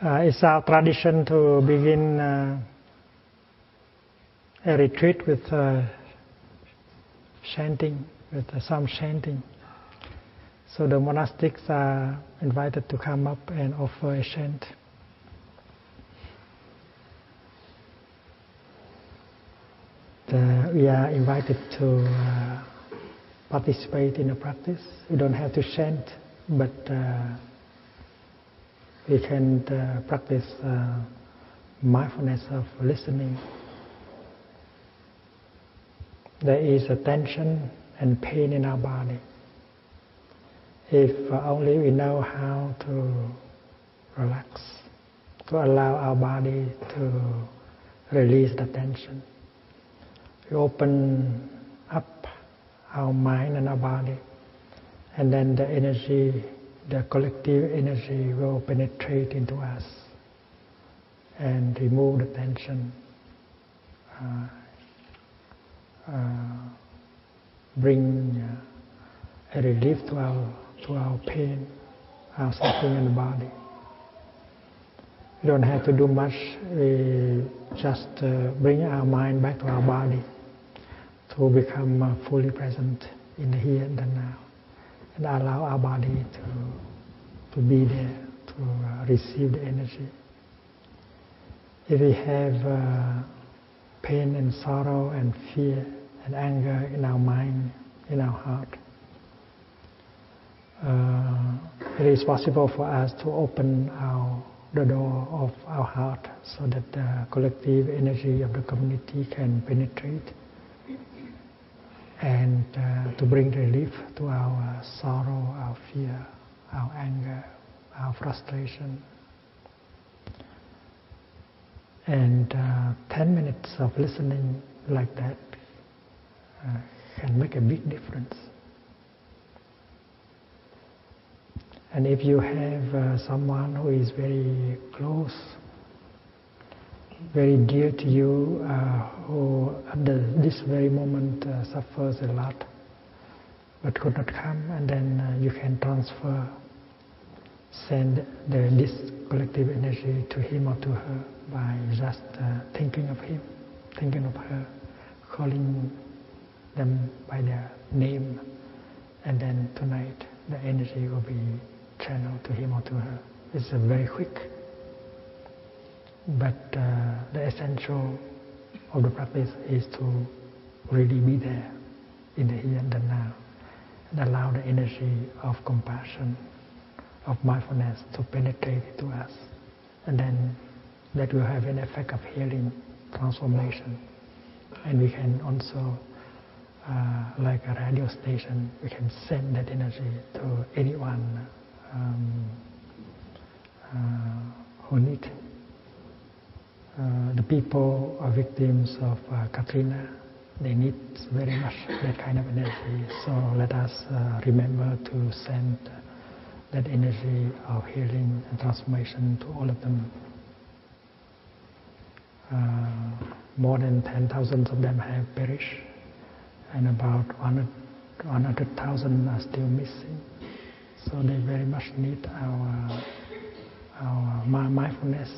It's our tradition to begin a retreat with chanting, with some chanting. So the monastics are invited to come up and offer a chant. We are invited to participate in the practice. We don't have to chant, but we can practice mindfulness of listening. There is a tension and pain in our body. If only we know how to relax, to allow our body to release the tension. We open up our mind and our body, and then the energy, the collective energy will penetrate into us and remove the tension, bring a relief to our pain, our suffering in the body. We don't have to do much. We just bring our mind back to our body to become fully present in the here and the now, and allow our body to be there, to receive the energy. If we have pain and sorrow and fear and anger in our mind, in our heart, it is possible for us to open the door of our heart so that the collective energy of the community can penetrate and to bring relief to our sorrow, our fear, our anger, our frustration. And 10 minutes of listening like that can make a big difference. And if you have someone who is very close, very dear to you, who at this very moment suffers a lot, but could not come, and then you can send this collective energy to him or to her by just thinking of him, thinking of her, calling them by their name, and then tonight the energy will be channeled to him or to her. It's very quick. But the essential of the practice is to really be there in the here and the now, and allow the energy of compassion, of mindfulness to penetrate into us, and then that will have an effect of healing, transformation. And we can also, like a radio station, we can send that energy to anyone who needs it. The people are victims of Katrina. They need very much that kind of energy. So let us remember to send that energy of healing and transformation to all of them. More than 10,000 of them have perished, and about 100,000 are still missing. So they very much need our mindfulness,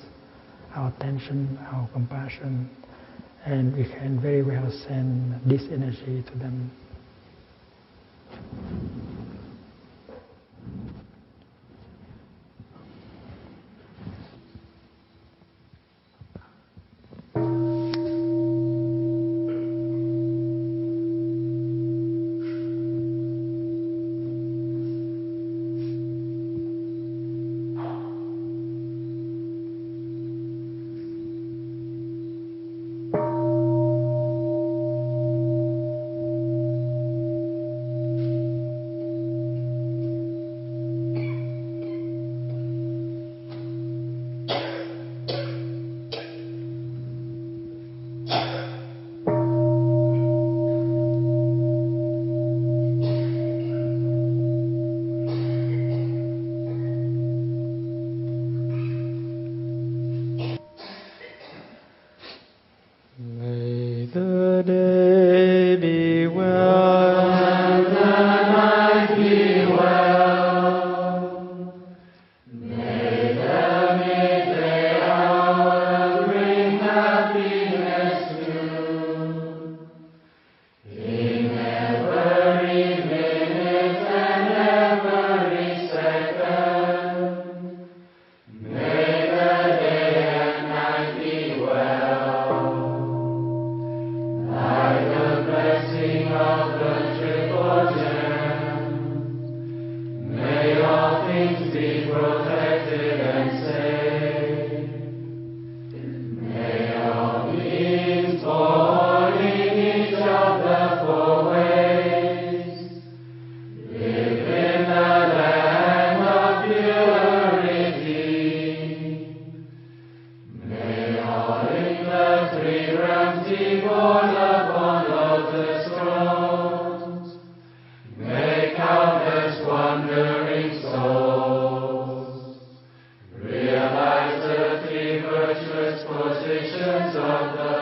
our attention, our compassion, and we can very well send this energy to them. Like the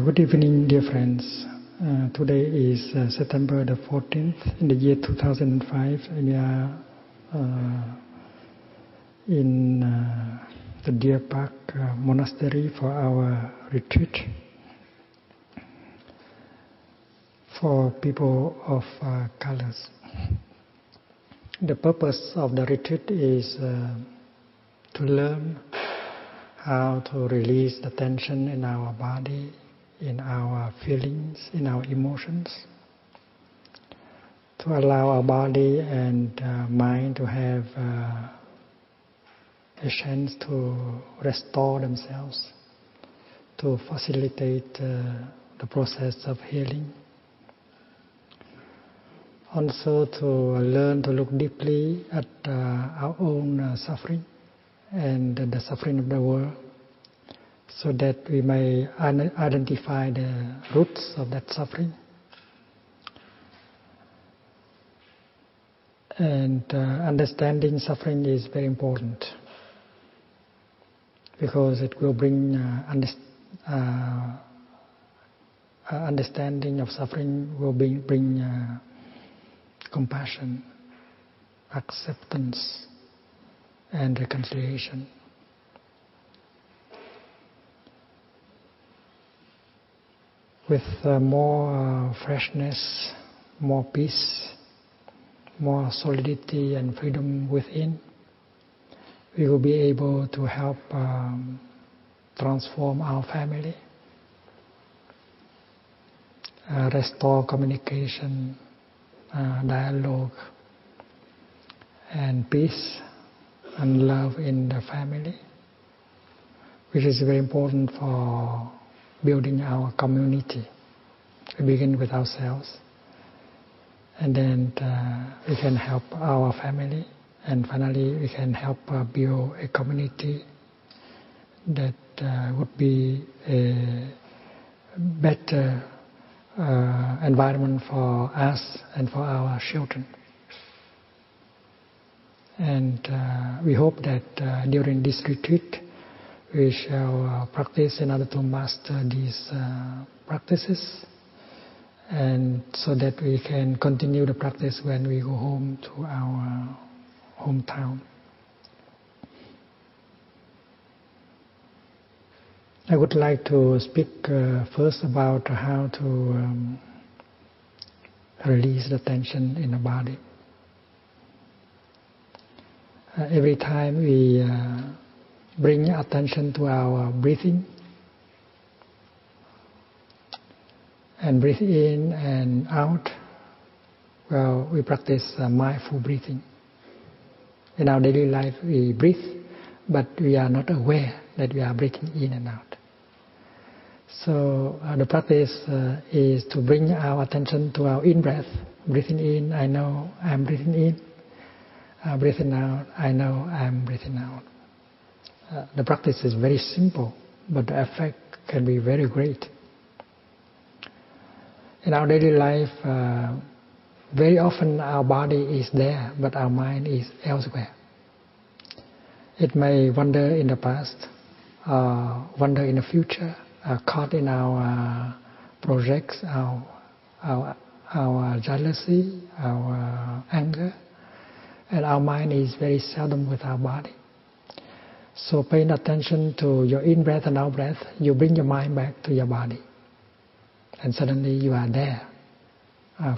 Good evening, dear friends. Today is September the 14th in the year 2005, and we are in the Deer Park Monastery for our retreat for people of colors. The purpose of the retreat is to learn how to release the tension in our body, in our feelings, in our emotions, to allow our body and mind to have a chance to restore themselves, to facilitate the process of healing. Also to learn to look deeply at our own suffering and the suffering of the world, so that we may identify the roots of that suffering. And understanding suffering is very important, because it will bring understanding of suffering will bring compassion, acceptance, and reconciliation. With more freshness, more peace, more solidity and freedom within, we will be able to help transform our family, restore communication, dialogue, and peace and love in the family, which is very important for building our community. We begin with ourselves, and then we can help our family, and finally we can help build a community that would be a better environment for us and for our children. And we hope that during this retreat we shall practice in order to master these practices, and so that we can continue the practice when we go home to our hometown. I would like to speak first about how to release the tension in the body. Every time we bring attention to our breathing, and breathe in and out, well, we practice mindful breathing. In our daily life we breathe, but we are not aware that we are breathing in and out. So the practice is to bring our attention to our in-breath. Breathing in, I know I'm breathing in. Breathing out, I know I'm breathing out. The practice is very simple, but the effect can be very great. In our daily life, very often our body is there, but our mind is elsewhere. It may wander in the past, wander in the future, caught in our projects, our jealousy, our anger, and our mind is very seldom with our body. So paying attention to your in-breath and out-breath, you bring your mind back to your body. And suddenly you are there,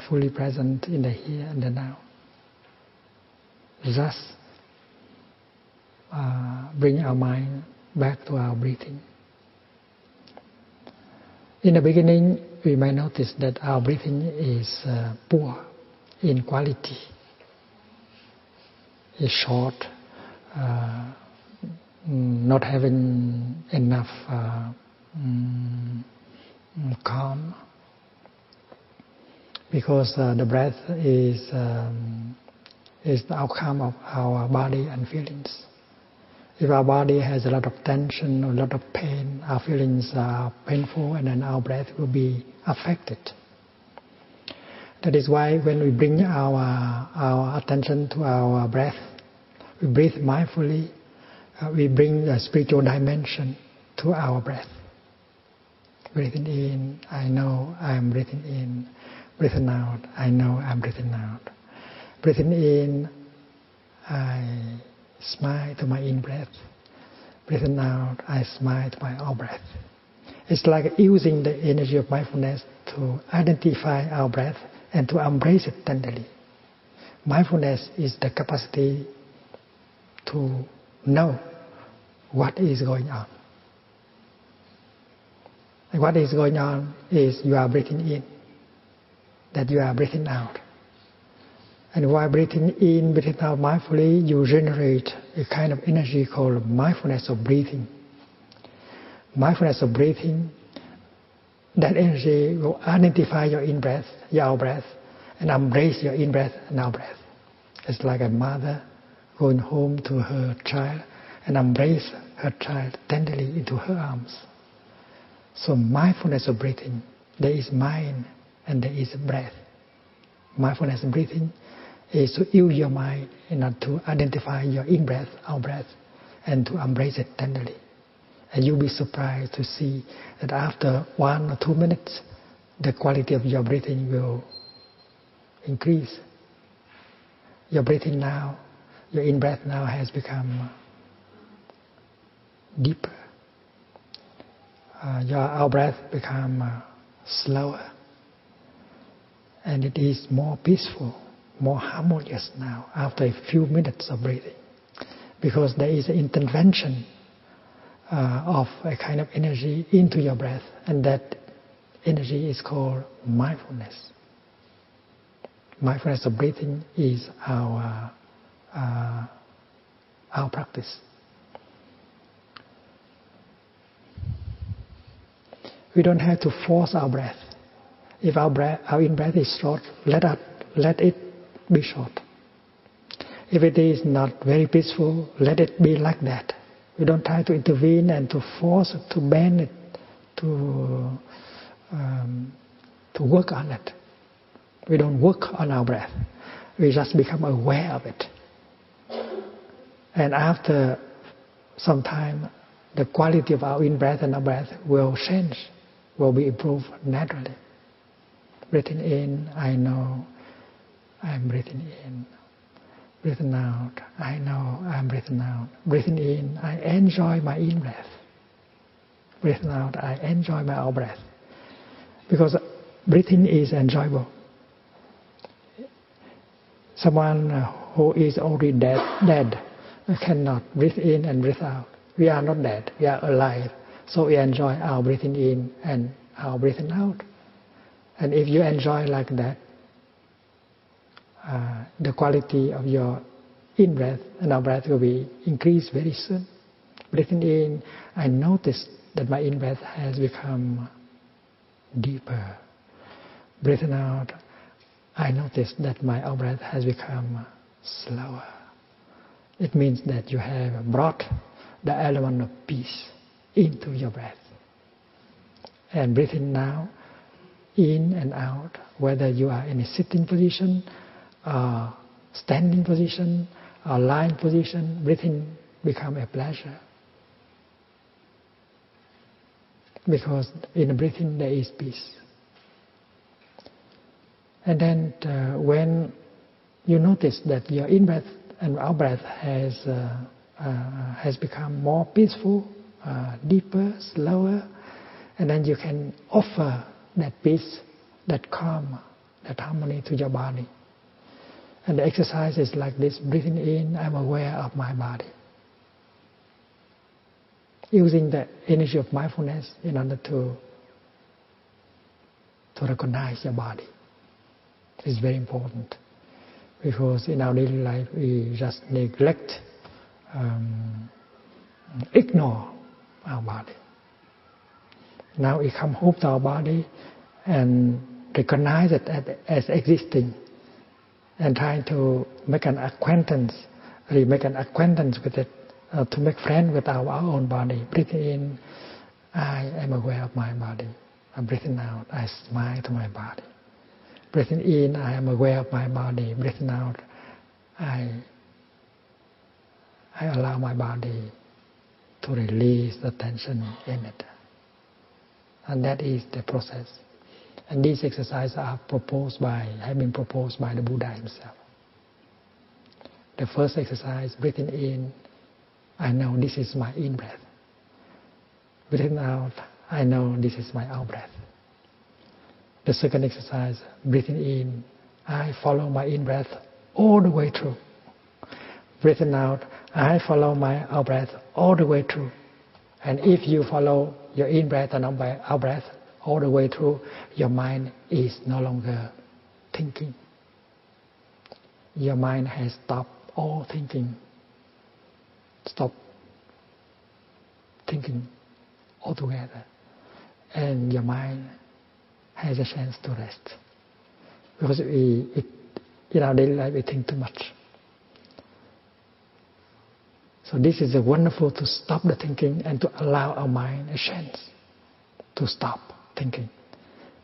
fully present in the here and the now. Just bring our mind back to our breathing. In the beginning, we may notice that our breathing is poor in quality. It's short, not having enough calm, because the breath is the outcome of our body and feelings. If our body has a lot of tension or a lot of pain, our feelings are painful, and then our breath will be affected. That is why when we bring our attention to our breath, we breathe mindfully, we bring a spiritual dimension to our breath. Breathing in, I know I am breathing in. Breathing out, I know I am breathing out. Breathing in, I smile to my in-breath. Breathing out, I smile to my out-breath. It's like using the energy of mindfulness to identify our breath and to embrace it tenderly. Mindfulness is the capacity to know what is going on. And what is going on is you are breathing in, that you are breathing out. And while breathing in, breathing out mindfully, you generate a kind of energy called mindfulness of breathing. Mindfulness of breathing, that energy will identify your in-breath, your out-breath, and embrace your in-breath and out-breath. It's like a mother going home to her child and embrace her child tenderly into her arms. So mindfulness of breathing, there is mind and there is breath. Mindfulness of breathing is to use your mind in order to identify your in-breath, out-breath, and to embrace it tenderly. And you'll be surprised to see that after 1 or 2 minutes, the quality of your breathing will increase. Your breathing now, your in-breath now has become deeper. Your out-breath become slower. And it is more peaceful, more harmonious now after a few minutes of breathing. Because there is an intervention of a kind of energy into your breath, and that energy is called mindfulness. Mindfulness of breathing is our practice. We don't have to force our breath. If our in-breath is short, let it be short. If it is not very peaceful, let it be like that. We don't try to intervene and to force, to bend it, to work on it. We don't work on our breath. We just become aware of it. And after some time, the quality of our in-breath and out-breath will change, will be improved naturally. Breathing in, I know I'm breathing in. Breathing out, I know I'm breathing out. Breathing in, I enjoy my in-breath. Breathing out, I enjoy my out-breath. Because breathing is enjoyable. Someone who is already dead cannot breathe in and breathe out. We are not dead, we are alive. So we enjoy our breathing in and our breathing out. And if you enjoy like that, the quality of your in-breath and out-breath will be increased very soon. Breathing in, I notice that my in-breath has become deeper. Breathing out, I notice that my out-breath has become slower. It means that you have brought the element of peace into your breath. And breathing now, in and out, whether you are in a sitting position, standing position, or lying position, breathing become a pleasure. Because in breathing there is peace. And then when you notice that your in-breath and out-breath has become more peaceful, deeper, slower, and then you can offer that peace, that calm, that harmony to your body. And the exercise is like this: breathing in, I'm aware of my body. Using the energy of mindfulness in order to recognize your body. It's very important. Because in our daily life we just neglect, ignore our body. Now we come home to our body and recognize it as existing, and trying to make an acquaintance with it, to make friends with our own body. Breathing in, I am aware of my body. I'm breathing out, I smile to my body. Breathing in, I am aware of my body. Breathing out, I allow my body to release the tension in it. And that is the process. And these exercises have been proposed by the Buddha himself. The first exercise, breathing in, I know this is my in-breath. Breathing out, I know this is my out-breath. The second exercise, breathing in, I follow my in-breath all the way through. Breathing out, I follow my out-breath all the way through. And if you follow your in-breath and out-breath all the way through, your mind is no longer thinking. Your mind has stopped all thinking. Stop thinking altogether. And your mind has a chance to rest. Because in our daily life we think too much. So this is wonderful to stop the thinking and to allow our mind a chance to stop thinking.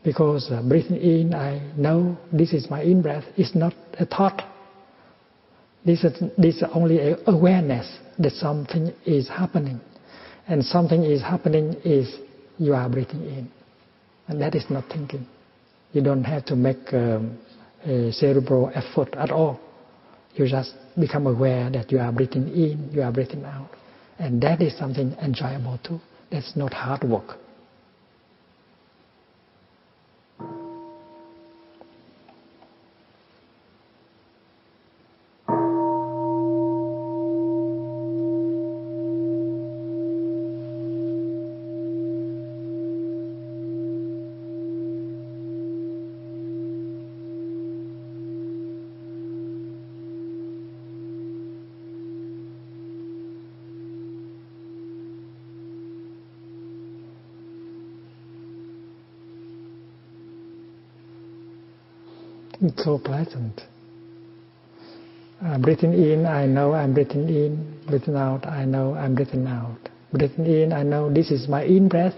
Because breathing in, I know this is my in-breath, it's not a thought. This is only an awareness that something is happening. And something is happening is you are breathing in. And that is not thinking. You don't have to make a cerebral effort at all. You just become aware that you are breathing in, you are breathing out. And that is something enjoyable too. That's not hard work. It's so pleasant. Breathing in, I know I'm breathing in. Breathing out, I know I'm breathing out. Breathing in, I know this is my in-breath.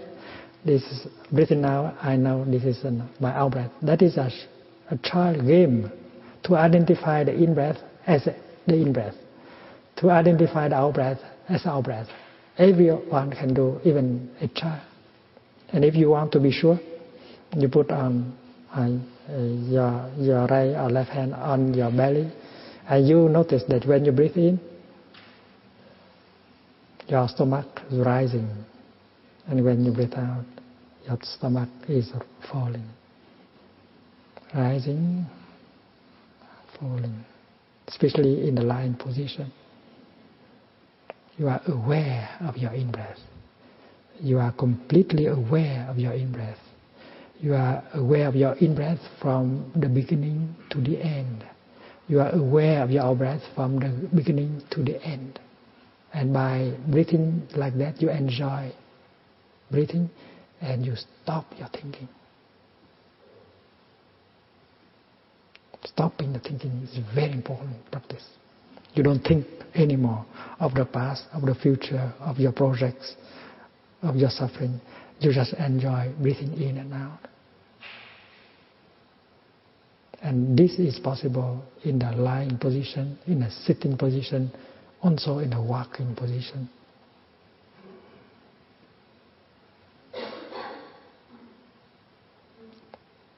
This is breathing out, I know this is my out-breath. That is a child game to identify the in-breath as the in-breath, to identify the out-breath as out-breath. Everyone can do, even a child. And if you want to be sure, you put on your right or left hand on your belly, and you notice that when you breathe in, your stomach is rising, and when you breathe out, your stomach is falling. Rising, falling, especially in the lying position. You are aware of your in-breath. You are completely aware of your in-breath. You are aware of your in-breath from the beginning to the end. You are aware of your out-breath from the beginning to the end. And by breathing like that, you enjoy breathing and you stop your thinking. Stopping the thinking is a very important practice. You don't think anymore of the past, of the future, of your projects, of your suffering. You just enjoy breathing in and out. And this is possible in the lying position, in a sitting position, also in a walking position.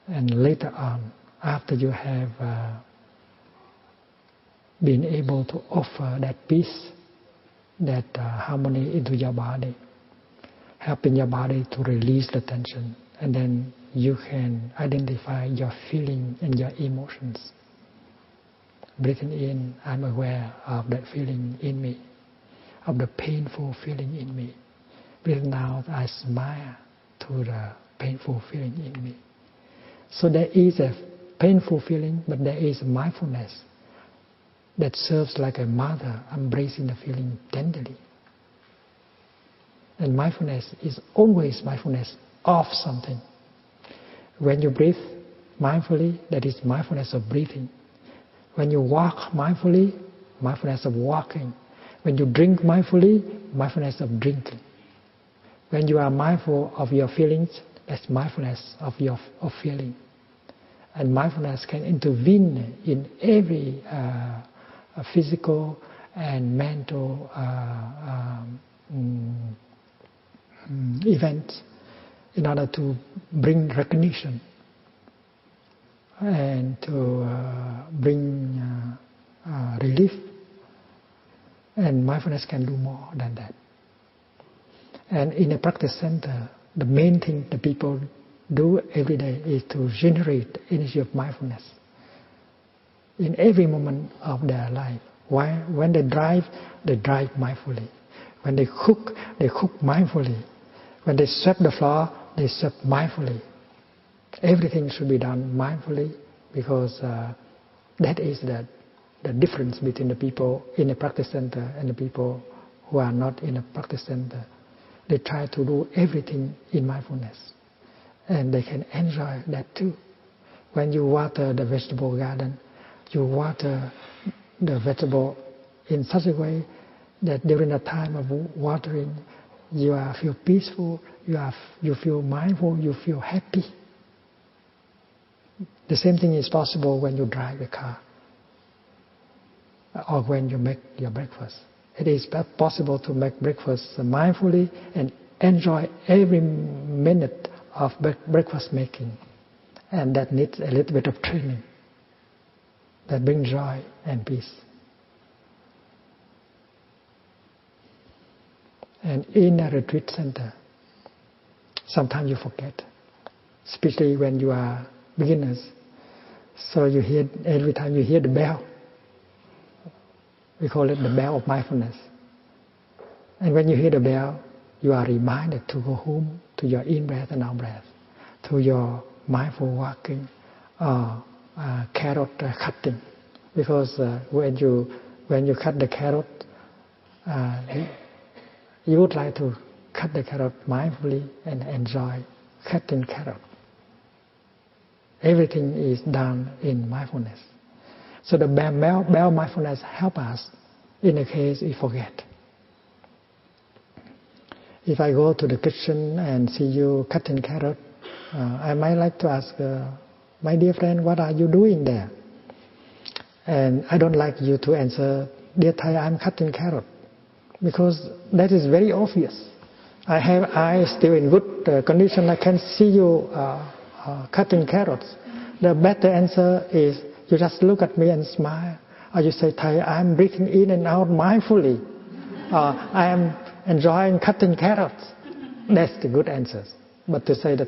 And later on, after you have been able to offer that peace, that harmony into your body, helping your body to release the tension, and then you can identify your feeling and your emotions. Breathing in, I'm aware of that feeling in me, of the painful feeling in me. Breathing out, I smile to the painful feeling in me. So there is a painful feeling, but there is mindfulness that serves like a mother embracing the feeling tenderly. And mindfulness is always mindfulness of something. When you breathe mindfully, that is mindfulness of breathing. When you walk mindfully, mindfulness of walking. When you drink mindfully, mindfulness of drinking. When you are mindful of your feelings, that's mindfulness of feeling. And mindfulness can intervene in every physical and mental event. in order to bring recognition and to bring relief. And mindfulness can do more than that. And in a practice center, the main thing the people do every day is to generate energy of mindfulness in every moment of their life. Why? When they drive mindfully. When they cook mindfully. When they sweep the floor, they sweep mindfully. Everything should be done mindfully, because that is the difference between the people in a practice center and the people who are not in a practice center. They try to do everything in mindfulness, and they can enjoy that too. When you water the vegetable garden, you water the vegetable in such a way that during the time of watering, you feel peaceful, you feel mindful, you feel happy. The same thing is possible when you drive a car or when you make your breakfast. It is possible to make breakfast mindfully and enjoy every minute of breakfast making. And that needs a little bit of training that brings joy and peace. And in a retreat center, sometimes you forget, especially when you are beginners. So you hear, every time you hear the bell, we call it the bell of mindfulness. And when you hear the bell, you are reminded to go home to your in-breath and out-breath, to your mindful walking or carrot cutting. Because when you cut the carrot, you would like to cut the carrot mindfully and enjoy cutting carrot. Everything is done in mindfulness. So the bell mindfulness help us in the case we forget. If I go to the kitchen and see you cutting carrot, I might like to ask, my dear friend, what are you doing there? And I don't like you to answer, dear Thai, I'm cutting carrot, because that is very obvious. I have eyes still in good condition. I can see you cutting carrots. The better answer is you just look at me and smile, or you say, Thai, I'm breathing in and out mindfully. I am enjoying cutting carrots. That's the good answers. But to say that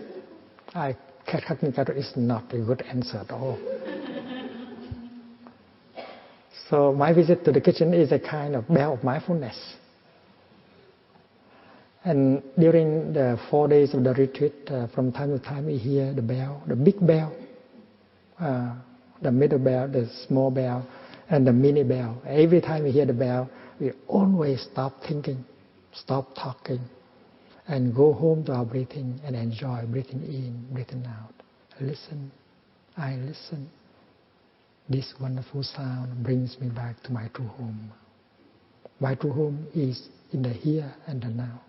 I cutting carrot is not a good answer at all. So my visit to the kitchen is a kind of bell of mindfulness. And during the 4 days of the retreat, from time to time we hear the bell, the big bell, the middle bell, the small bell, and the mini bell. Every time we hear the bell, we always stop thinking, stop talking, and go home to our breathing and enjoy breathing in, breathing out. Listen, I listen. This wonderful sound brings me back to my true home. My true home is in the here and the now.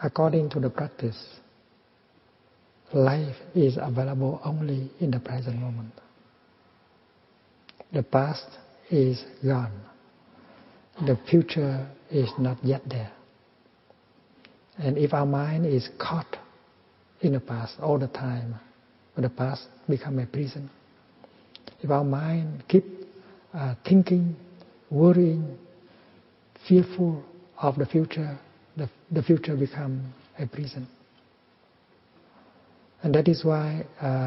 According to the practice, life is available only in the present moment. The past is gone. The future is not yet there. And if our mind is caught in the past all the time, the past becomes a prison. If our mind keeps thinking, worrying, fearful of the future, the future becomes a prison. And that is why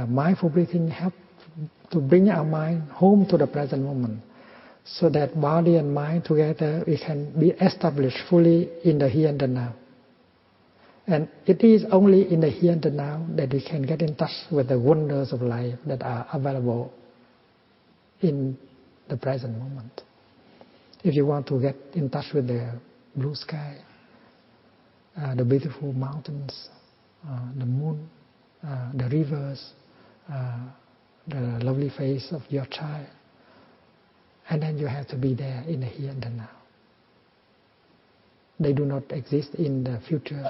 mindful breathing helps to bring our mind home to the present moment, so that body and mind together, we can be established fully in the here and the now. And it is only in the here and the now that we can get in touch with the wonders of life that are available in the present moment. If you want to get in touch with the blue sky, the beautiful mountains, the moon, the rivers, the lovely face of your child, and then you have to be there in the here and the now. They do not exist in the future,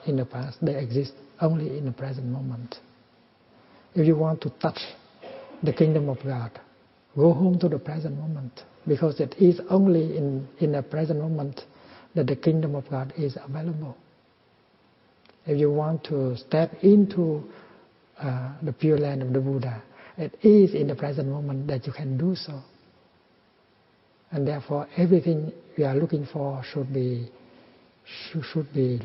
in the past. They exist only in the present moment. If you want to touch the kingdom of God, Go home to the present moment, because it is only in the present moment that the kingdom of God is available. If you want to step into the pure land of the Buddha, it is in the present moment that you can do so. And therefore, everything we are looking for should be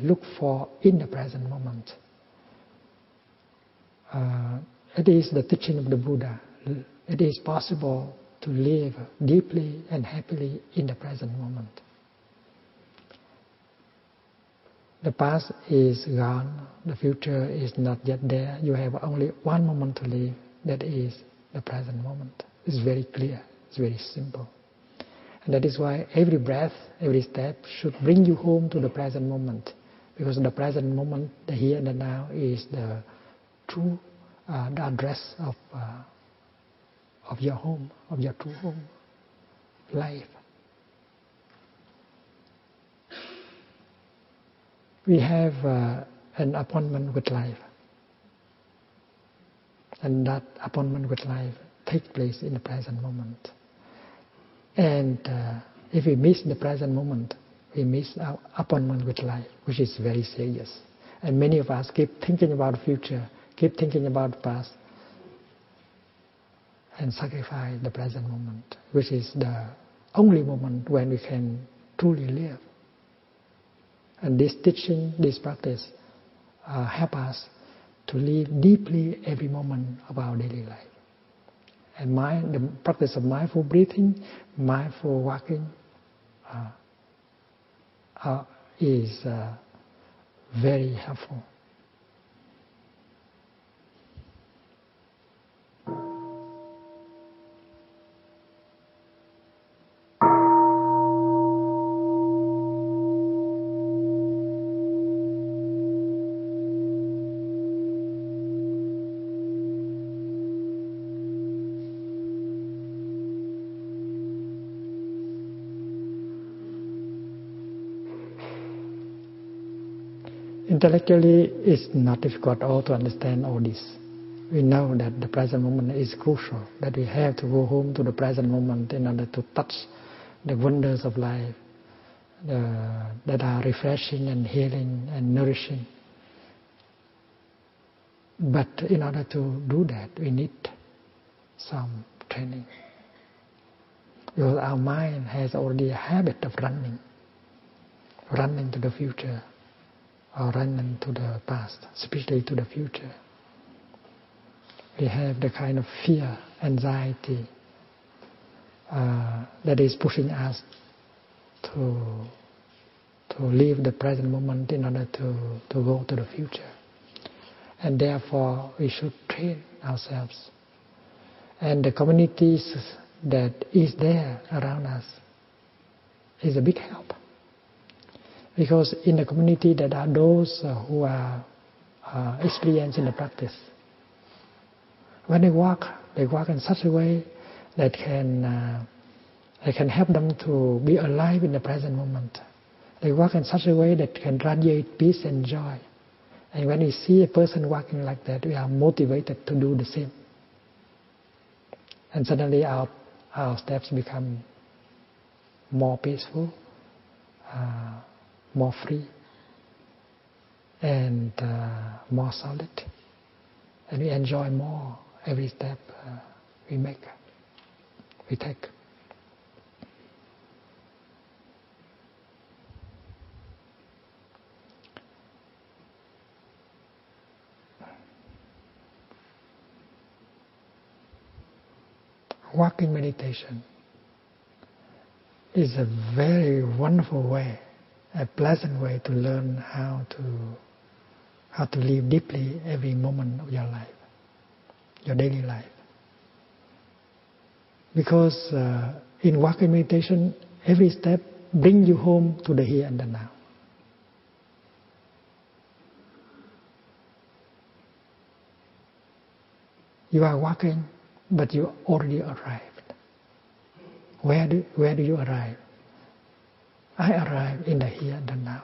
looked for in the present moment. It is the teaching of the Buddha. It is possible to live deeply and happily in the present moment. The past is gone. The future is not yet there. You have only one moment to live. That is the present moment. It's very clear. It's very simple. And that is why every breath, every step should bring you home to the present moment. Because the present moment, the here and the now, is the true the address of your home, of your true home, life. We have an appointment with life. And that appointment with life takes place in the present moment. And if we miss the present moment, we miss our appointment with life, which is very serious. And many of us keep thinking about the future, keep thinking about the past, and sacrifice the present moment, which is the only moment when we can truly live. And this teaching, this practice, help us to live deeply every moment of our daily life. And the practice of mindful breathing, mindful walking, is very helpful. Intellectually, it's not difficult at all to understand all this. We know that the present moment is crucial, that we have to go home to the present moment in order to touch the wonders of life that are refreshing and healing and nourishing. But in order to do that, we need some training. Because our mind has already a habit of running to the future, or running to the past, especially to the future. We have the kind of fear, anxiety that is pushing us to leave the present moment in order to go to the future. And therefore, we should train ourselves. And the communities that is there around us is a big help. Because in the community there are those who are experienced in the practice. When they walk in such a way that can help them to be alive in the present moment. They walk in such a way that can radiate peace and joy. And when we see a person walking like that, we are motivated to do the same. And suddenly our steps become more peaceful, more free, and more solid. And we enjoy more every step we take. Walking meditation is a very wonderful way, a pleasant way to learn how to live deeply every moment of your life, your daily life. Because in walking meditation, every step brings you home to the here and the now. You are walking, but you already arrived. Where do you arrive? I arrive in the here and the now.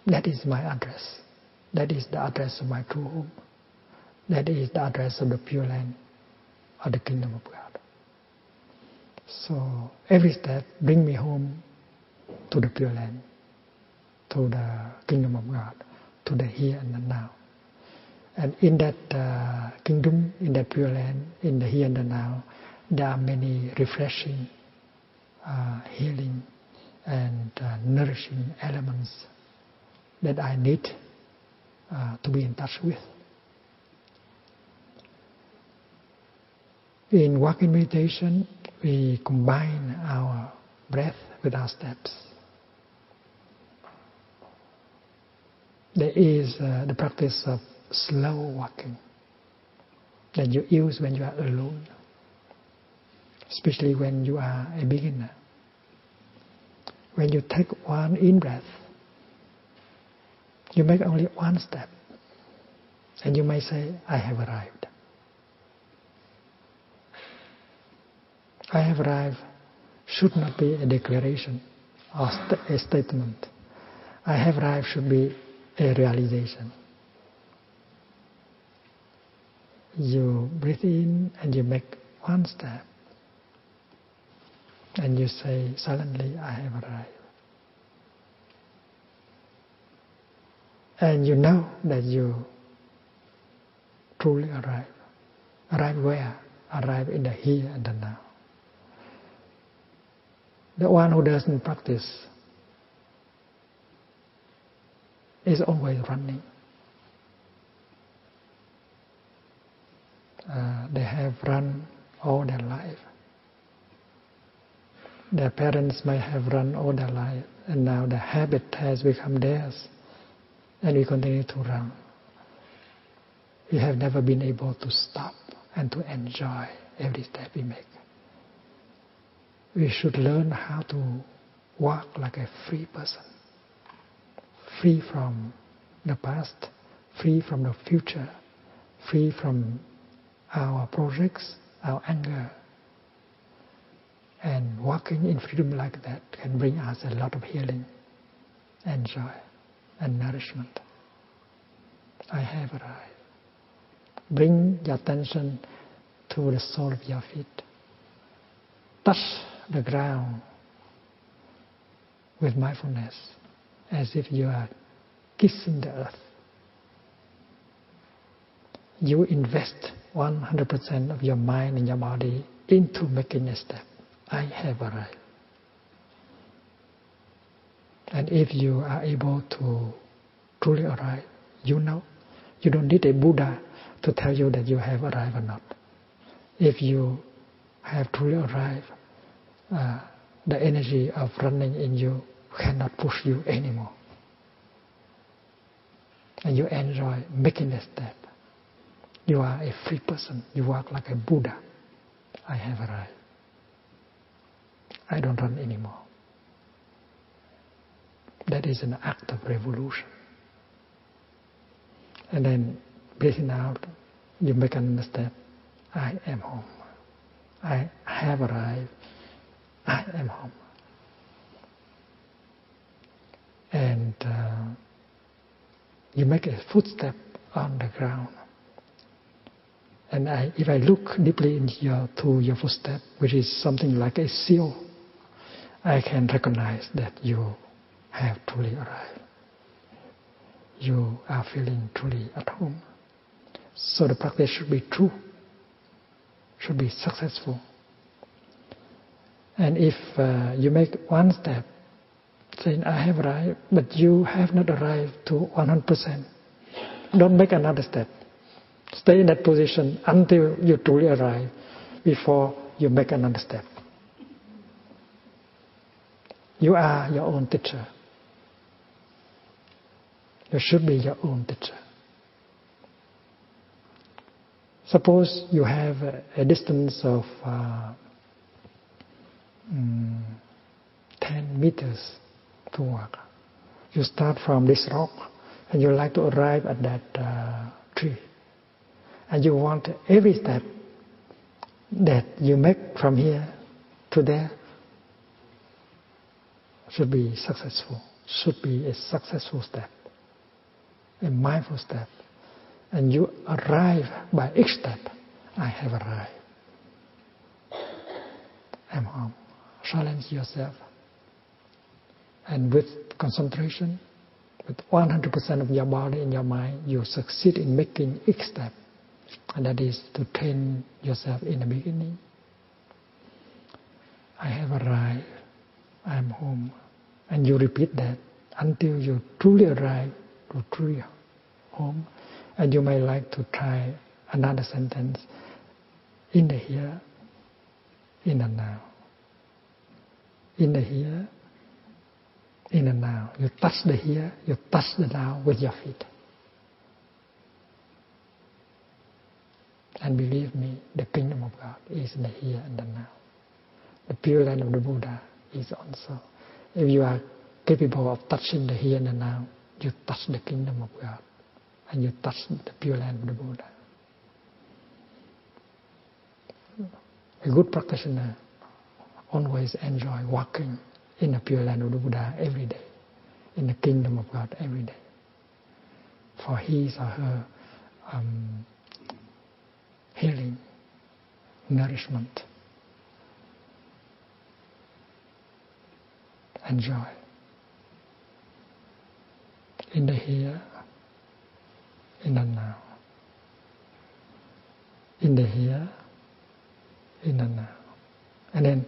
That is my address. That is the address of my true home. That is the address of the Pure Land of the Kingdom of God. So every step bring me home to the Pure Land, to the Kingdom of God, to the here and the now. And in that kingdom, in that Pure Land, in the here and the now, there are many refreshing, healing and nourishing elements that I need to be in touch with. In walking meditation, we combine our breath with our steps. There is the practice of slow walking that you use when you are alone, especially when you are a beginner. When you take one in-breath, you make only one step, and you may say, I have arrived. I have arrived should not be a declaration or a statement. I have arrived should be a realization. You breathe in and you make one step, and you say silently, I have arrived. And you know that you truly arrive. Arrive where? Arrive in the here and the now. The one who doesn't practice is always running. They have run all their life. Their parents may have run all their life, and now the habit has become theirs, and we continue to run. We have never been able to stop and to enjoy every step we make. We should learn how to walk like a free person, free from the past, free from the future, free from our projects, our anger. And walking in freedom like that can bring us a lot of healing and joy and nourishment. I have arrived. Bring your attention to the sole of your feet. Touch the ground with mindfulness as if you are kissing the earth. You invest 100% of your mind and your body into making a step. I have arrived. And if you are able to truly arrive, you know. You don't need a Buddha to tell you that you have arrived or not. If you have truly arrived, the energy of running in you cannot push you anymore. And you enjoy making a step. You are a free person. You walk like a Buddha. I have arrived. I don't run anymore. That is an act of revolution. And then breathing out, you make another step. I am home. I have arrived. I am home. And you make a footstep on the ground. And if I look deeply into your footstep, which is something like a seal, I can recognize that you have truly arrived. You are feeling truly at home. So the practice should be true, should be successful. And if you make one step, saying, I have arrived, but you have not arrived to 100%, don't make another step. Stay in that position until you truly arrive before you make another step. You are your own teacher. You should be your own teacher. Suppose you have a distance of 10 meters to walk. You start from this rock and you like to arrive at that tree. And you want every step that you make from here to there should be successful, should be a successful step, a mindful step. And you arrive by each step. I have arrived. I'm home. Silence yourself. And with concentration, with 100% of your body and your mind, you succeed in making each step. And that is to train yourself in the beginning. I have arrived. I am home. And you repeat that until you truly arrive to truly home. And you may like to try another sentence. In the here, in the now. In the here, in the now. You touch the here, you touch the now with your feet. And believe me, the kingdom of God is in the here and the now. The Pure Land of the Buddha is also. If you are capable of touching the here and the now, you touch the kingdom of God. And you touch the Pure Land of the Buddha. A good practitioner always enjoy walking in the Pure Land of the Buddha every day, in the kingdom of God every day. For his or her healing, nourishment, and joy. In the here, in the now. In the here, in the now. And then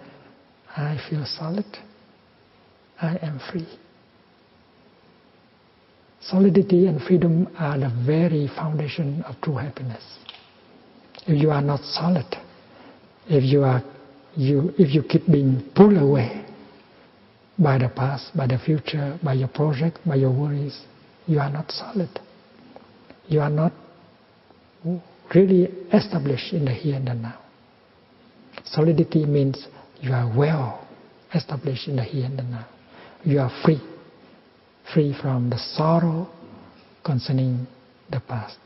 I feel solid. I am free. Solidity and freedom are the very foundation of true happiness. If you are not solid, if you keep being pulled away by the past, by the future, by your project, by your worries, you are not solid. You are not really established in the here and the now. Solidity means you are well established in the here and the now. You are free. Free from the sorrow concerning the past.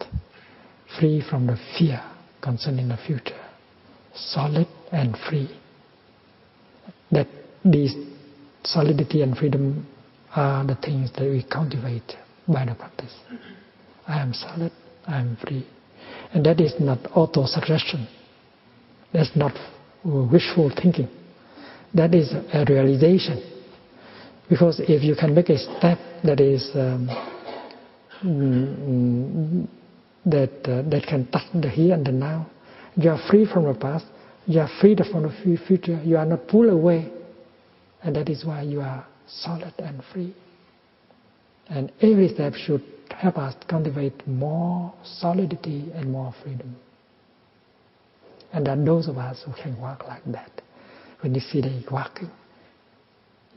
Free from the fear concerning the future. Solid and free. That these solidity and freedom are the things that we cultivate by the practice. I am solid, I am free. And that is not auto-suggestion. That's not wishful thinking. That is a realization. Because if you can make a step that is that can touch the here and the now, you are free from the past, you are free from the future, you are not pulled away, and that is why you are solid and free. And every step should help us cultivate more solidity and more freedom. And there are those of us who can walk like that. When you see them walking,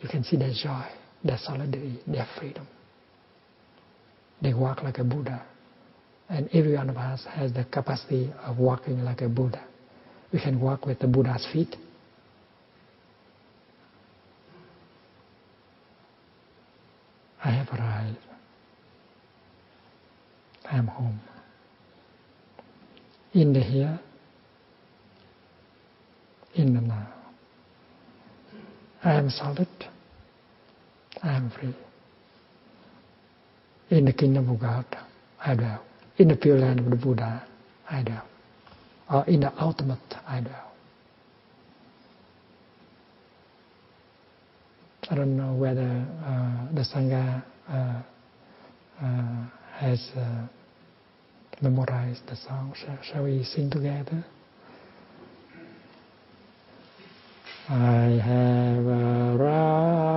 you can see their joy, their solidity, their freedom. They walk like a Buddha. And every one of us has the capacity of walking like a Buddha. We can walk with the Buddha's feet. I have arrived. I am home. In the here, in the now. I am solid. I am free. In the kingdom of God, I dwell. In the Pure Land of the Buddha, I dwell. Or in the ultimate, I dwell. I don't know whether the Sangha has memorized the song. Shall we sing together? I have arrived.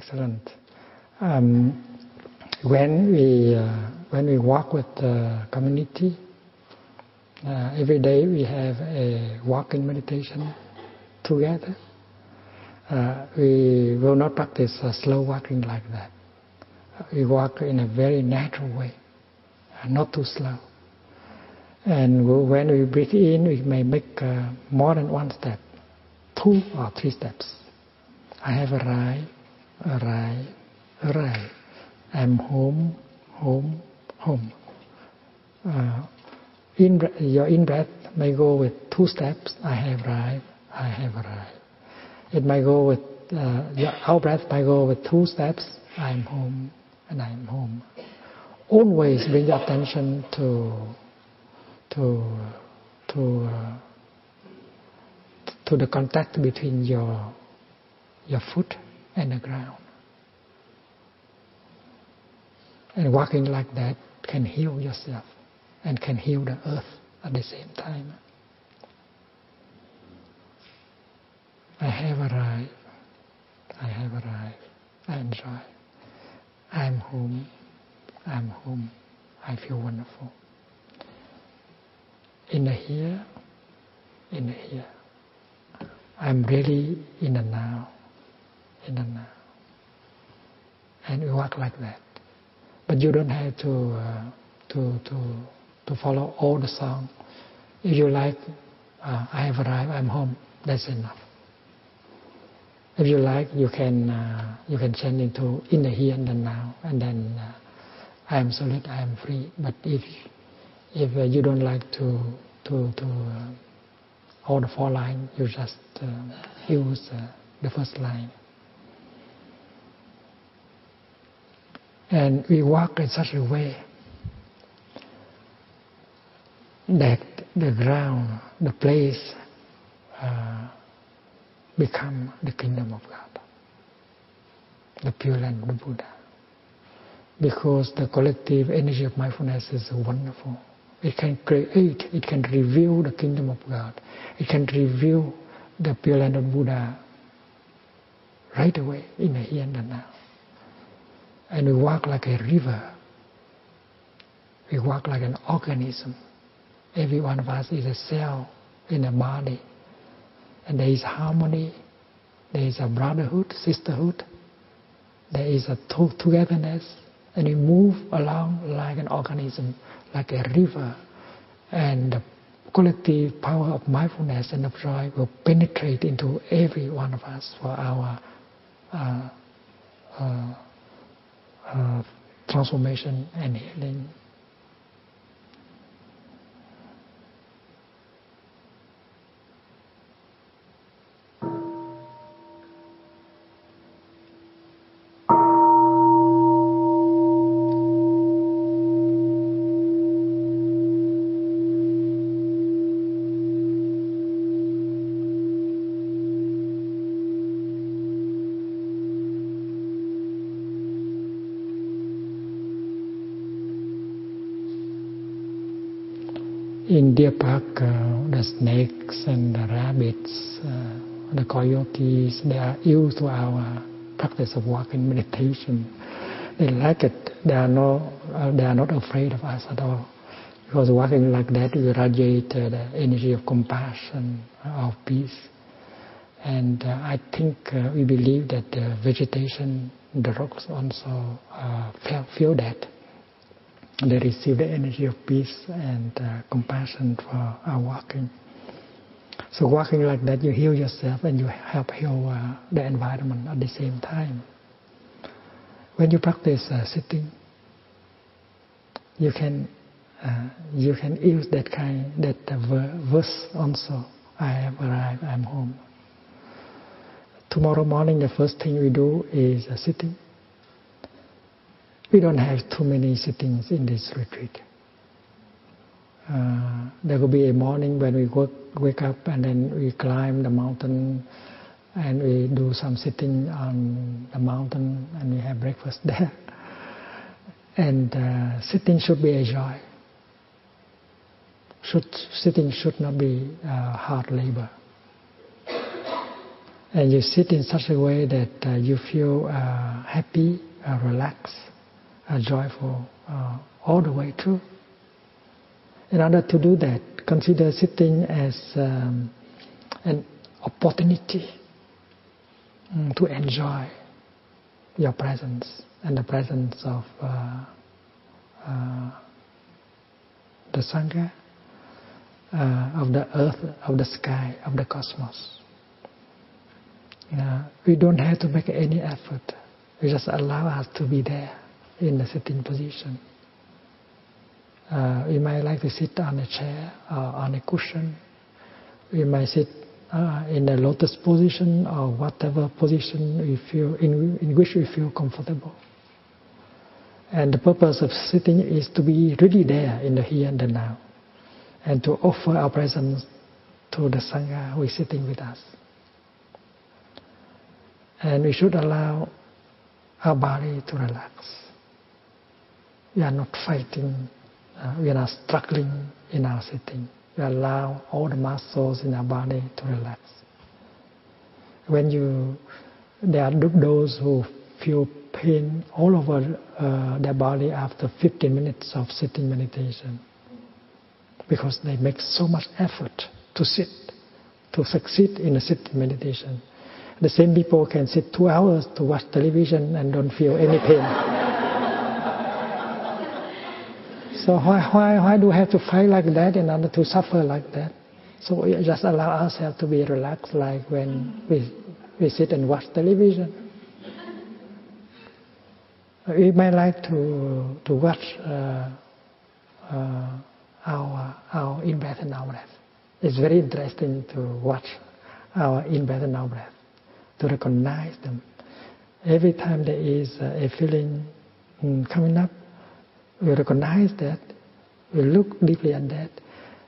excellent. When we walk with the community, every day we have a walking meditation together. We will not practice slow walking like that. We walk in a very natural way, not too slow. And when we breathe in, we may make more than one step, 2 or 3 steps. I have arrived. I'm home. Your in-breath may go with 2 steps. I have arrived. It might go with, your out-breath might go with 2 steps. I'm home and I'm home. Always bring your attention to the contact between your foot and the ground. And walking like that can heal yourself and can heal the earth at the same time. I have arrived. I enjoy. I'm home. I feel wonderful. In the here. I'm really in the now. And we walk like that. But you don't have to follow all the song. If you like, I have arrived, I'm home, that's enough. If you like, you can change into in the here and the now, and then I am solid, I am free. But if you don't like to all the 4 lines, you just use the first line. And we walk in such a way that the ground, the place, become the kingdom of God, the Pure Land of the Buddha. Because the collective energy of mindfulness is wonderful. It can create, it can reveal the kingdom of God. It can reveal the Pure Land of Buddha right away in the here and the now. And we walk like a river. We walk like an organism. Every one of us is a cell in a body. And there is harmony, there is a brotherhood, sisterhood, there is a togetherness, and we move along like an organism, like a river. And the collective power of mindfulness and of joy will penetrate into every one of us for our transformation and healing. In Deer Park, the snakes and the rabbits, the coyotes, they are used to our practice of walking meditation. They like it. They are not afraid of us at all. Because walking like that, we radiate the energy of compassion, of peace. And I think we believe that the vegetation, the rocks also feel that. They receive the energy of peace and compassion for our walking. So walking like that, you heal yourself and you help heal the environment at the same time. When you practice sitting, you can use that verse also. I have arrived, I'm home. Tomorrow morning, the first thing we do is sitting. We don't have too many sittings in this retreat. There will be a morning when we wake up and then we climb the mountain and we do some sitting on the mountain and we have breakfast there. And sitting should be a joy. Sitting should not be hard labor. And you sit in such a way that you feel happy, relaxed, joyful all the way through. In order to do that, consider sitting as an opportunity to enjoy your presence and the presence of the sangha, of the earth, of the sky, of the cosmos. We don't have to make any effort. We just allow us to be there in the sitting position. We might like to sit on a chair or on a cushion. We might sit in a lotus position or whatever position we feel in which we feel comfortable. And the purpose of sitting is to be really there in the here and the now, and to offer our presence to the sangha who is sitting with us. And we should allow our body to relax. We are not fighting. We are not struggling in our sitting. We allow all the muscles in our body to relax. When there are those who feel pain all over their body after 15 minutes of sitting meditation, because they make so much effort to sit, to succeed in a sitting meditation. The same people can sit 2 hours to watch television and don't feel any pain. So why do we have to fight like that in order to suffer like that? So we just allow ourselves to be relaxed, like when we sit and watch television. We might like to watch our in-breath and out-breath. It's very interesting to watch our in-breath and out-breath, to recognize them. Every time there is a feeling coming up, we recognize that, we look deeply at that.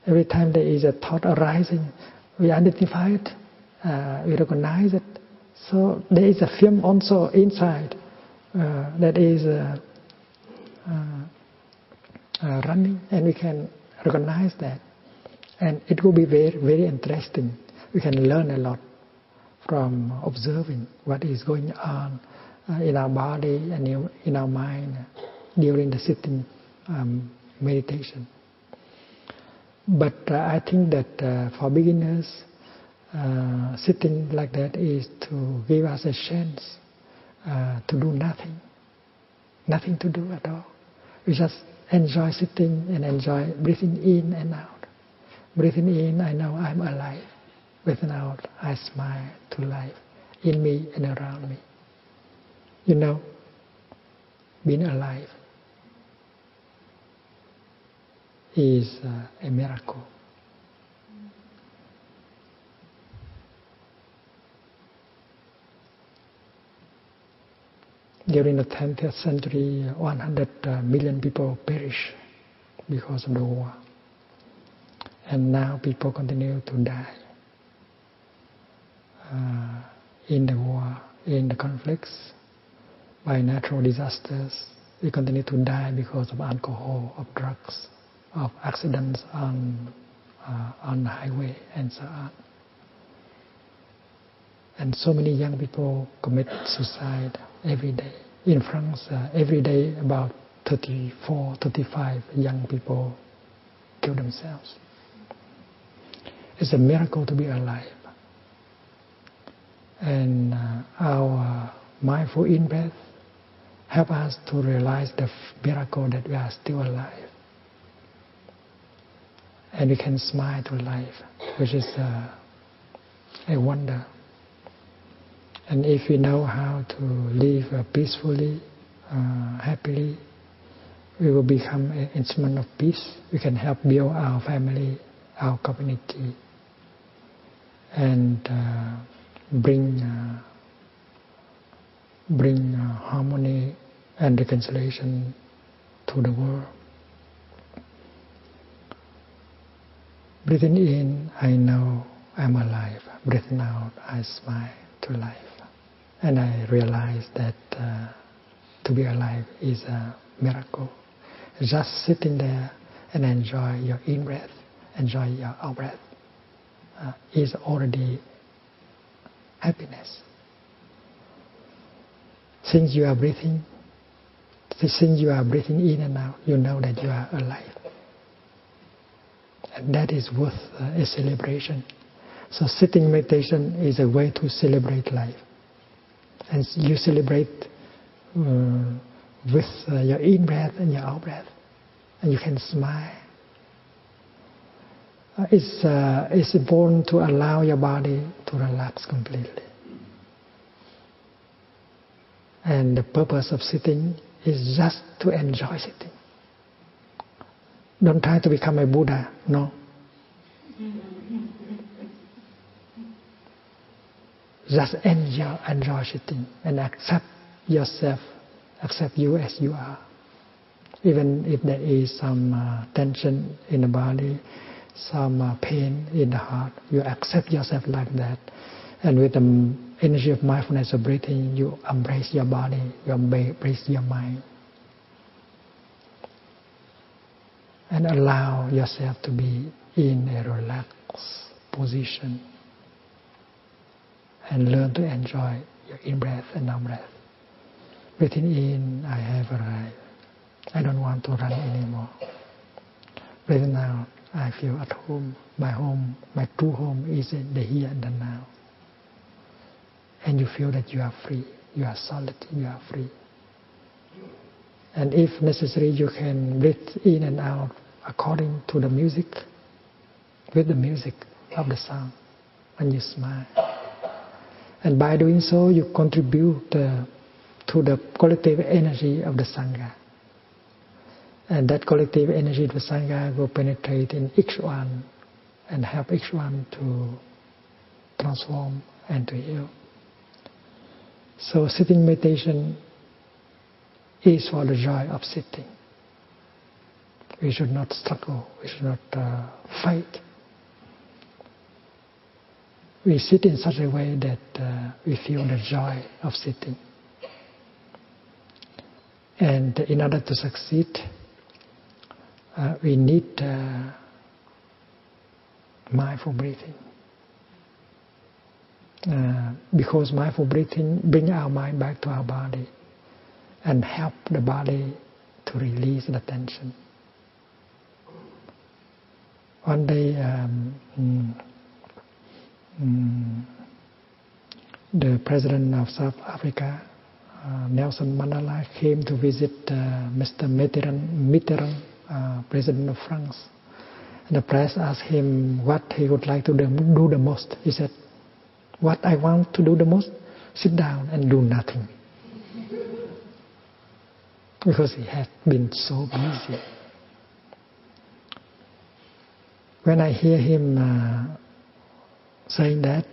Every time there is a thought arising, we identify it, we recognize it. So there is a film also inside that is running, and we can recognize that. And it will be very, very interesting. We can learn a lot from observing what is going on in our body and in our mind during the sitting meditation. But I think that for beginners, sitting like that is to give us a chance to do nothing. Nothing to do at all. We just enjoy sitting and enjoy breathing in and out. Breathing in, I know I'm alive. Breathing out, I smile to life in me and around me. You know, being alive is a miracle. During the 20th century, 100 million people perished because of the war. And now people continue to die in the war, in the conflicts, by natural disasters. We continue to die because of alcohol, of drugs, of accidents on the highway, and so on. And so many young people commit suicide every day. In France, every day about 34, 35 young people kill themselves. It's a miracle to be alive. And our mindful in-breath help us to realize the miracle that we are still alive. And we can smile to life, which is a wonder. And if we know how to live peacefully, happily, we will become an instrument of peace. We can help build our family, our community, and bring harmony and reconciliation to the world. Breathing in, I know I'm alive. Breathing out, I smile to life. And I realize that to be alive is a miracle. Just sitting there and enjoy your in-breath, enjoy your out-breath is already happiness. Since you are breathing in and out, you know that you are alive. And that is worth a celebration. So sitting meditation is a way to celebrate life. And you celebrate with your in-breath and your out-breath. And you can smile. It's important to allow your body to relax completely. And the purpose of sitting is just to enjoy sitting. Don't try to become a Buddha, no. Just enjoy sitting and accept yourself, accept you as you are. Even if there is some tension in the body, some pain in the heart, you accept yourself like that. And with the energy of mindfulness of breathing, you embrace your body, you embrace your mind. And allow yourself to be in a relaxed position. And learn to enjoy your in-breath and out-breath. Breathing in, I have arrived. I don't want to run anymore. Breathing out, I feel at home. My true home is in the here and the now. And you feel that you are free. You are solid, you are free. And if necessary, you can breathe in and out according to the music, with the music of the song, and you smile. And by doing so, you contribute to the collective energy of the Sangha. And that collective energy of the Sangha will penetrate in each one and help each one to transform and to heal. So sitting meditation is for the joy of sitting. We should not struggle, we should not fight. We sit in such a way that we feel the joy of sitting. And in order to succeed, we need mindful breathing. Because mindful breathing brings our mind back to our body and help the body to release the tension. One day, the president of South Africa, Nelson Mandela, came to visit Mr. Mitterrand, president of France. And the press asked him what he would like to do the most. He said, "What I want to do the most? Sit down and do nothing." Because he had been so busy. When I hear him saying that,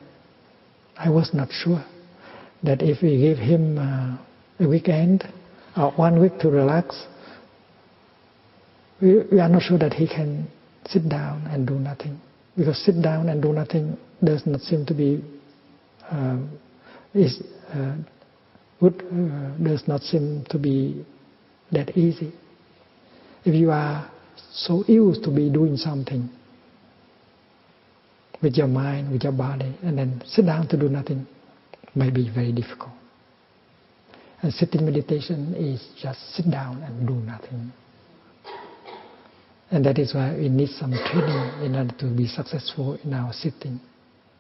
I was not sure that if we give him a weekend or 1 week to relax, we are not sure that he can sit down and do nothing. Because sit down and do nothing does not seem to be does not seem to be that easy. If you are so used to be doing something with your mind, with your body, and then sit down to do nothing, may be very difficult. And sitting meditation is just sit down and do nothing. And that is why we need some training in order to be successful in our sitting.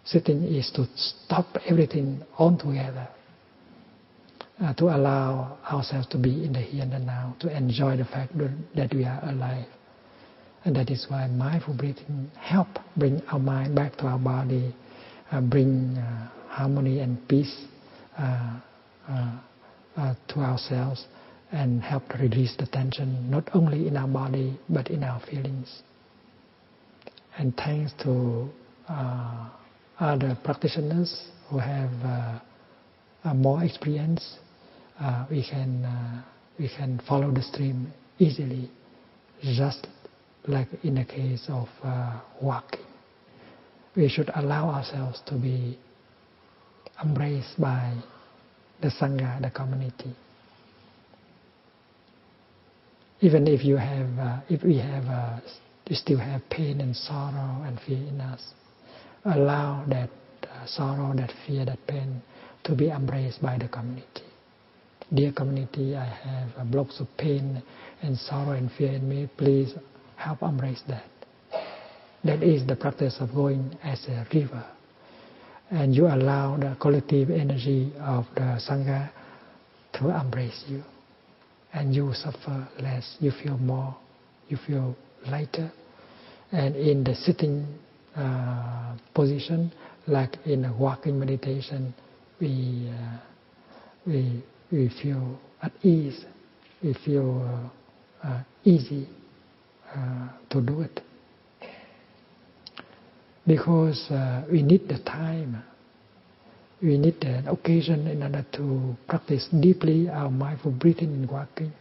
Sitting is to stop everything altogether, to allow ourselves to be in the here and the now, to enjoy the fact that we are alive. And that is why mindful breathing help bring our mind back to our body, bring harmony and peace to ourselves, and help to release the tension not only in our body but in our feelings. And thanks to other practitioners who have more experience, we can follow the stream easily, just like in the case of walking. We should allow ourselves to be embraced by the Sangha, the community. Even if we still have pain and sorrow and fear in us, allow that sorrow, that fear, that pain to be embraced by the community. Dear community, I have blocks of pain and sorrow and fear in me. Please help embrace that. That is the practice of going as a river. And you allow the collective energy of the Sangha to embrace you. And you suffer less, you feel more, you feel lighter. And in the sitting position, like in a walking meditation, we feel at ease, we feel easy to do it. Because we need the time, we need an occasion in order to practice deeply our mindful breathing and walking.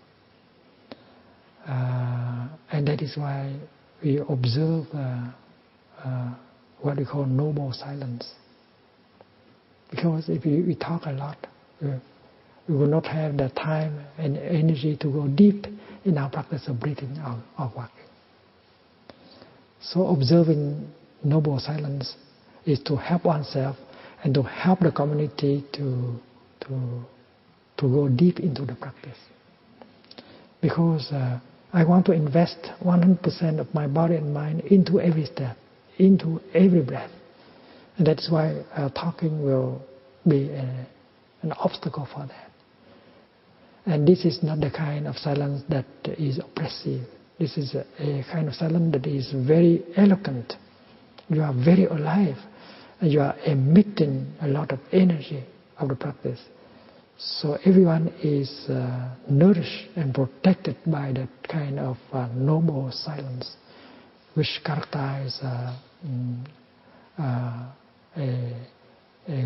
And that is why we observe what we call noble silence. Because if we talk a lot, we will not have the time and energy to go deep in our practice of breathing or walking. So observing noble silence is to help oneself and to help the community to go deep into the practice. Because I want to invest 100% of my body and mind into every step, into every breath. And that's why talking will be an obstacle for that. And this is not the kind of silence that is oppressive. This is a kind of silence that is very eloquent. You are very alive, and you are emitting a lot of energy of the practice. So everyone is nourished and protected by that kind of noble silence, which characterizes a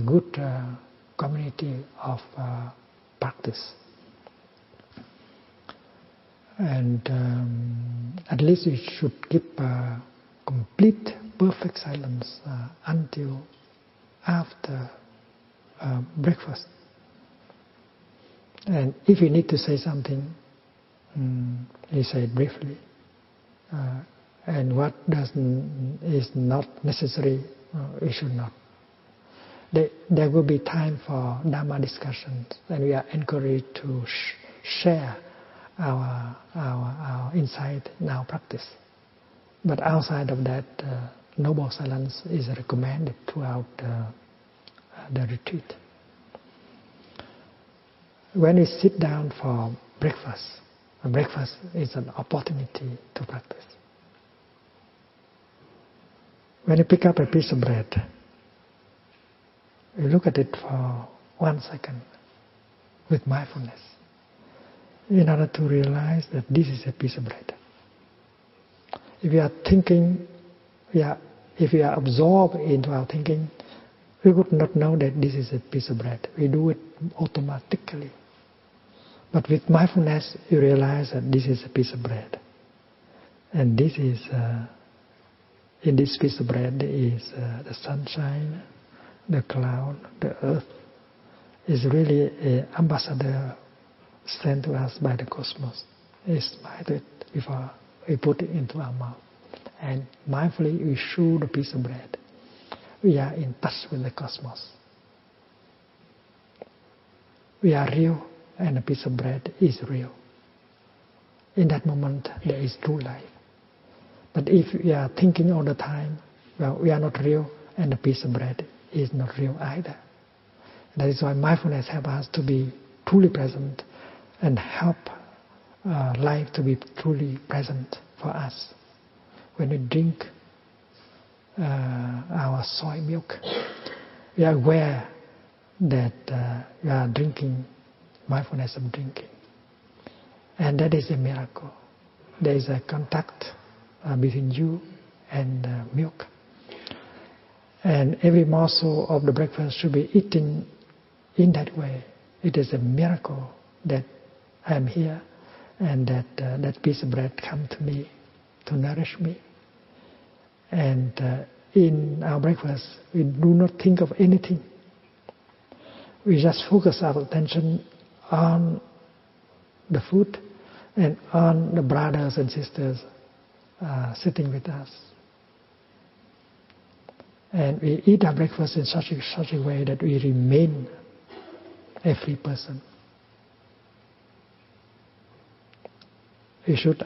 good community of practice. And at least we should keep complete, perfect silence until after breakfast. And if you need to say something, you say it briefly. And what is not necessary, we should not. There will be time for Dhamma discussions, and we are encouraged to share our insight in our practice. But outside of that, noble silence is recommended throughout the retreat. When we sit down for breakfast is an opportunity to practice. When you pick up a piece of bread, you look at it for 1 second with mindfulness in order to realize that this is a piece of bread. If we are thinking, if we are absorbed into our thinking, we would not know that this is a piece of bread. We do it automatically. But with mindfulness, you realize that this is a piece of bread. And this is, in this piece of bread is the sunshine, the cloud, the earth. Is really an ambassador sent to us by the cosmos. It's smited before we put it into our mouth. And mindfully we chew the piece of bread. We are in touch with the cosmos. We are real, and a piece of bread is real. In that moment, there is true life. But if we are thinking all the time, well, we are not real, and the piece of bread is not real either. That is why mindfulness helps us to be truly present and help life to be truly present for us. When we drink our soy milk, we are aware that we are drinking mindfulness of drinking. And that is a miracle. There is a contact between you and milk. And every morsel of the breakfast should be eaten in that way. It is a miracle that I am here and that that piece of bread comes to me to nourish me. And in our breakfast, we do not think of anything. We just focus our attention on the food and on the brothers and sisters sitting with us. And we eat our breakfast in such a way that we remain a free person. We should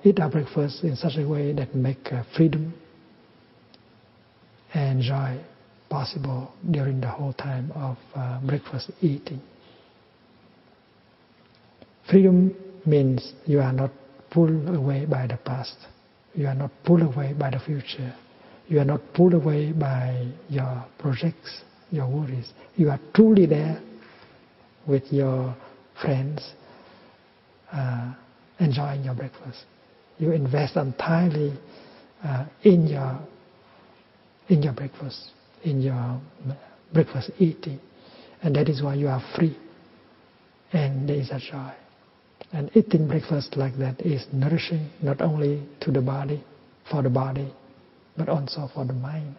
eat our breakfast in such a way that make freedom and joy possible during the whole time of breakfast eating. Freedom means you are not pulled away by the past. You are not pulled away by the future. You are not pulled away by your projects, your worries. You are truly there with your friends, enjoying your breakfast. You invest entirely in your breakfast, in your breakfast eating. And that is why you are free. And there is a joy. And eating breakfast like that is nourishing not only to the body, for the body, but also for the mind.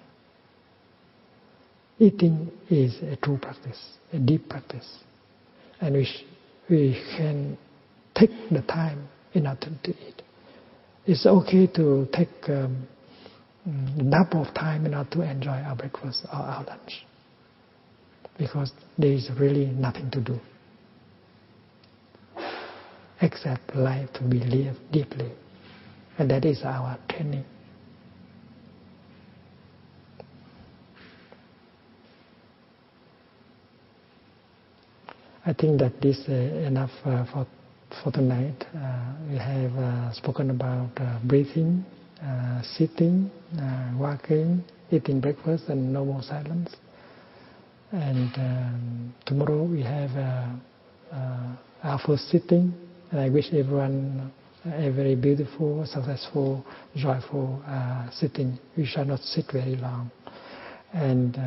Eating is a true practice, a deep practice. And we can take the time in order to eat. It's okay to take double of time in order to enjoy our breakfast or our lunch, because there is really nothing to do except life to be lived deeply, and that is our training. I think that this is enough for tonight. We have spoken about breathing, sitting, walking, eating breakfast, and no more silence. And tomorrow we have our first sitting. And I wish everyone a very beautiful, successful, joyful sitting. We shall not sit very long. And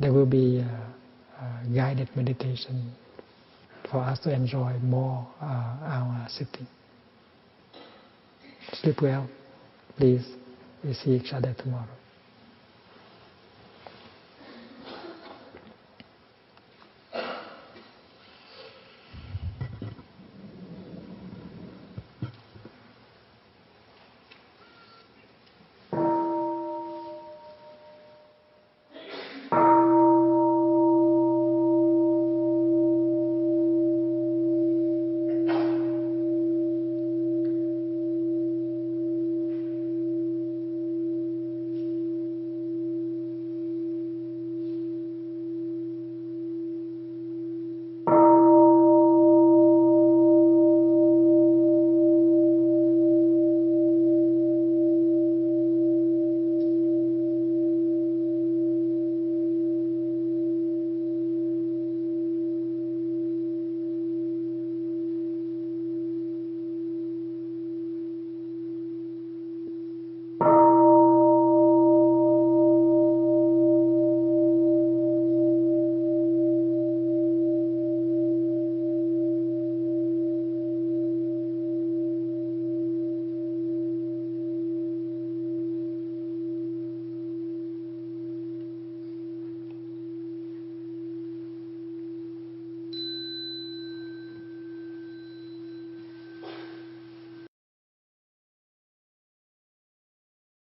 there will be guided meditation for us to enjoy more our sitting. Sleep well, please. We see each other tomorrow.